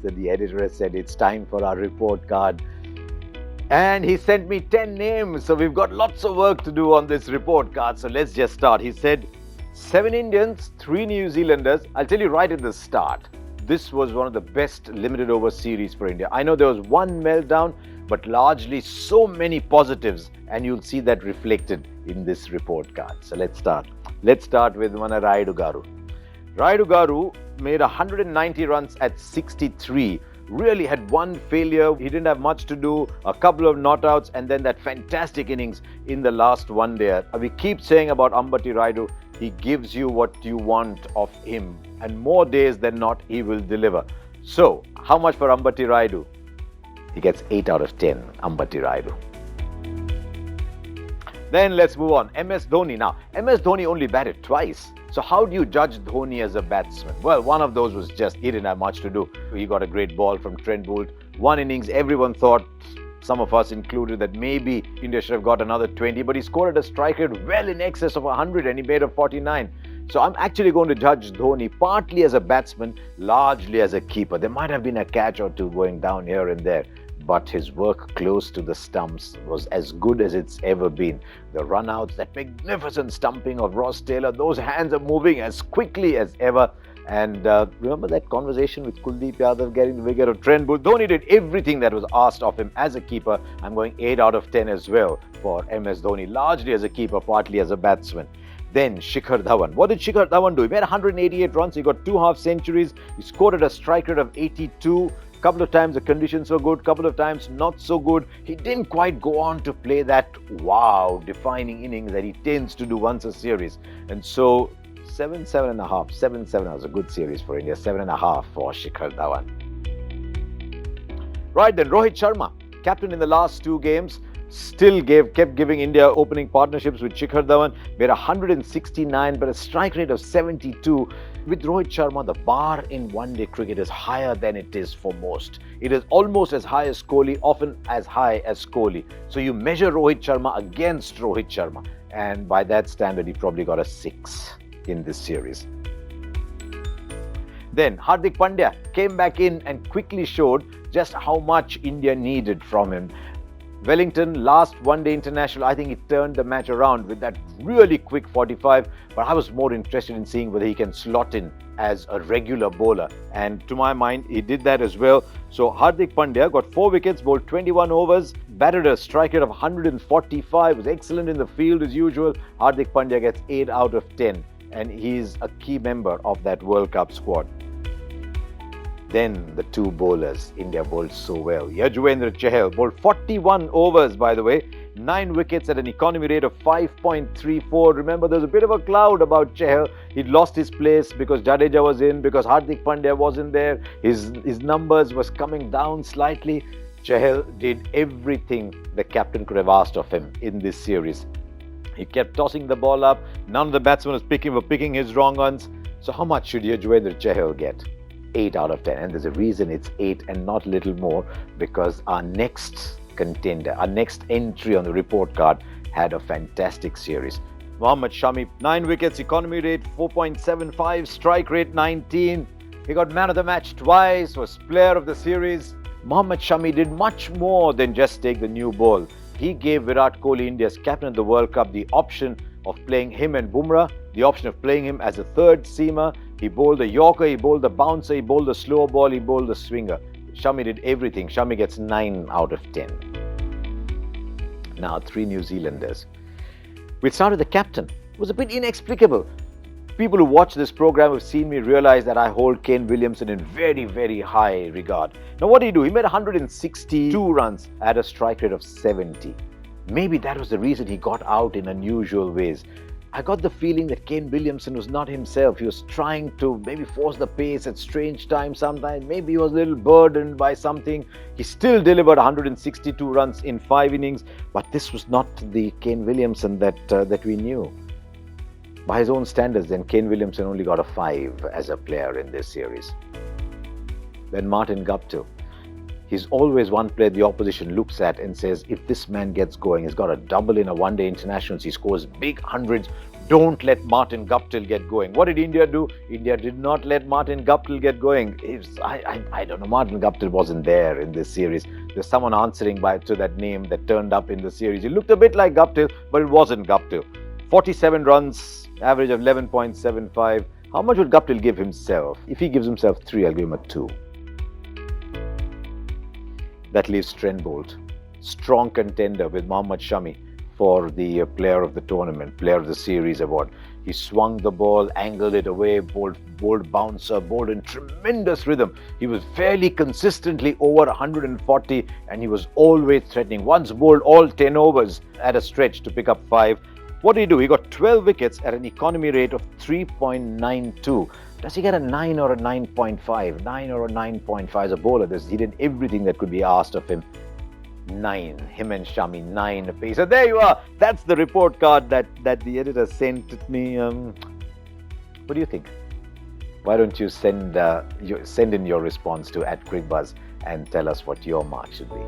that the editor has said it's time for our report card. And he sent me 10 names. So we've got lots of work to do on this report card. So let's just start. He said 7 Indians, 3 New Zealanders. I'll tell you right at the start, this was one of the best limited over series for India. I know there was one meltdown, but largely so many positives. And you'll see that reflected in this report card. So let's start. Let's start with Mana Rayudu Garu. Rayudu Garu made 190 runs at 63. Really had one failure. He didn't have much to do, a couple of not outs, and then that fantastic innings in the last one day. We keep saying about Ambati Rayudu, he gives you what you want of him, and more days than not, he will deliver. So, how much for Ambati Rayudu? He gets 8 out of 10, Ambati Rayudu. Then let's move on. MS Dhoni. Now, MS Dhoni only batted twice. So how do you judge Dhoni as a batsman? Well, one of those was just he didn't have much to do. He got a great ball from Trent Boult. One innings, everyone thought, some of us included, that maybe India should have got another 20, but he scored at a strike rate well in excess of 100 and he made a 49. So I'm actually going to judge Dhoni partly as a batsman, largely as a keeper. There might have been a catch or two going down here and there, but his work close to the stumps was as good as it's ever been. The run-outs, that magnificent stumping of Ross Taylor, those hands are moving as quickly as ever. And remember that conversation with Kuldeep Yadav getting the wicket of Trent Boult? Dhoni did everything that was asked of him as a keeper. I'm going 8 out of 10 as well for MS Dhoni, largely as a keeper, partly as a batsman. Then Shikhar Dhawan. What did Shikhar Dhawan do? He made 188 runs. He got 2 half centuries. He scored at a strike rate of 82. Couple of times the conditions were good, couple of times not so good. He didn't quite go on to play that wow defining innings that he tends to do once a series. And so 7.5. 7.7 was a good series for India. 7.5 for Shikhar Dhawan. Right then, Rohit Sharma, captain in the last 2 games, still kept giving India opening partnerships with Shikhar Dhawan. Made 169 but a strike rate of 72. With Rohit Sharma, the bar in one-day cricket is higher than it is for most. It is almost as high as Kohli, often as high as Kohli. So you measure Rohit Sharma against Rohit Sharma, and by that standard, he probably got a 6 in this series. Then Hardik Pandya came back in and quickly showed just how much India needed from him. Wellington, last one-day international, I think he turned the match around with that really quick 45, but I was more interested in seeing whether he can slot in as a regular bowler, and to my mind, he did that as well. So Hardik Pandya got 4 wickets, bowled 21 overs, batted a strike rate of 145, was excellent in the field as usual. Hardik Pandya gets 8 out of 10, and he's a key member of that World Cup squad. Then the 2 bowlers, India bowled so well. Yajuvendra Chahal bowled 41 overs, by the way, 9 wickets at an economy rate of 5.34. Remember, there's a bit of a cloud about Chahal. He'd lost his place because Jadeja was in, because Hardik Pandya wasn't there. His numbers was coming down slightly. Chahal did everything the captain could have asked of him in this series. He kept tossing the ball up. None of the batsmen were picking his wrong ones. So how much should Yajuvendra Chahal get? 8 out of 10, and there's a reason it's 8 and not a little more, because our next contender, our next entry on the report card had a fantastic series. Mohammad Shami, 9 wickets, economy rate 4.75, strike rate 19. He got man of the match twice, was player of the series. Mohammad Shami did much more than just take the new ball. He gave Virat Kohli, India's captain of the World Cup, the option of playing him and Bumrah, the option of playing him as a third seamer. He bowled the Yorker, he bowled the bouncer, he bowled the slow ball, he bowled the swinger. Shami did everything. Shami gets 9 out of 10. Now, 3 New Zealanders. We started the captain. It was a bit inexplicable. People who watch this program have seen me realize that I hold Kane Williamson in very, very high regard. Now, what did he do? He made 162 runs at a strike rate of 70. Maybe that was the reason he got out in unusual ways. I got the feeling that Kane Williamson was not himself. He was trying to maybe force the pace at strange times sometimes. Maybe he was a little burdened by something. He still delivered 162 runs in 5 innings, but this was not the Kane Williamson that we knew. By his own standards, then Kane Williamson only got a 5 as a player in this series. Then Martin Guptill. He's always one player the opposition looks at and says, if this man gets going, he's got a double in a one-day internationals, he scores big hundreds. Don't let Martin Guptill get going. What did India do? India did not let Martin Guptill get going. I don't know. Martin Guptill wasn't there in this series. There's someone answering to that name that turned up in the series. He looked a bit like Guptill, but it wasn't Guptill. 47 runs, average of 11.75. How much would Guptill give himself? If he gives himself 3, I'll give him a 2. That leaves Trent Boult, strong contender with Mohammad Shami for the Player of the Tournament, Player of the Series award. He swung the ball, angled it away, Boult bouncer, Boult in tremendous rhythm. He was fairly consistently over 140 and he was always threatening. Once Boult all 10 overs at a stretch to pick up 5. What did he do? He got 12 wickets at an economy rate of 3.92. Does he get a 9 or a 9.5? 9 or a 9.5 as a bowler? He did everything that could be asked of him. 9. Him and Shami, 9 apiece. So there you are. That's the report card that the editor sent me. What do you think? Why don't you send in your response to @CrickBuzz and tell us what your mark should be?